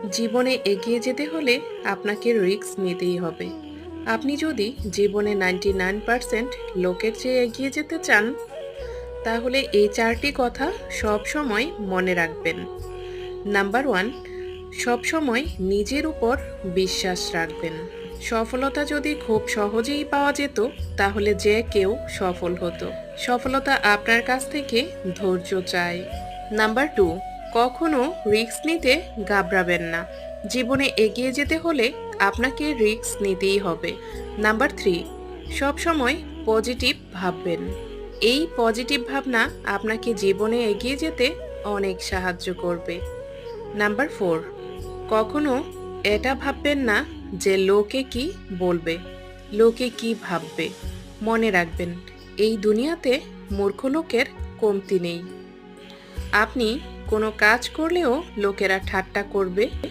জীবনে এগিয়ে যেতে হলে আপনাকে রিস্ক নিতেই হবে। আপনি যদি জীবনে 99% লোকের চেয়ে এগিয়ে যেতে চান, তাহলে এই 4টি কথা সবসময় মনে রাখবেন। নাম্বার 1, সবসময় নিজের উপর বিশ্বাস রাখবেন। সফলতা যদি খুব সহজেই পাওয়া যেত, তাহলে যে কেউ সফল হতো। সফলতা আপনার কাছ থেকে ধৈর্য চায়। নাম্বার 2, কখনো রিস্ক নিতে ঘাবড়াবেন না। জীবনে এগিয়ে যেতে হলে আপনাকে রিস্ক নিতেই হবে। নাম্বার 3, সবসময় পজিটিভ ভাববেন। এই পজিটিভ ভাবনা আপনাকে জীবনে এগিয়ে যেতে অনেক সাহায্য করবে। নাম্বার 4, কখনো এটা ভাববেন না যে লোকে কি বলবে, লোকে কি ভাববে। মনে রাখবেন, এই দুনিয়াতে মূর্খ লোকের কমতি নেই। আপনি কোনো কাজ করলেও লোকেরা ঠাট্টা করবে,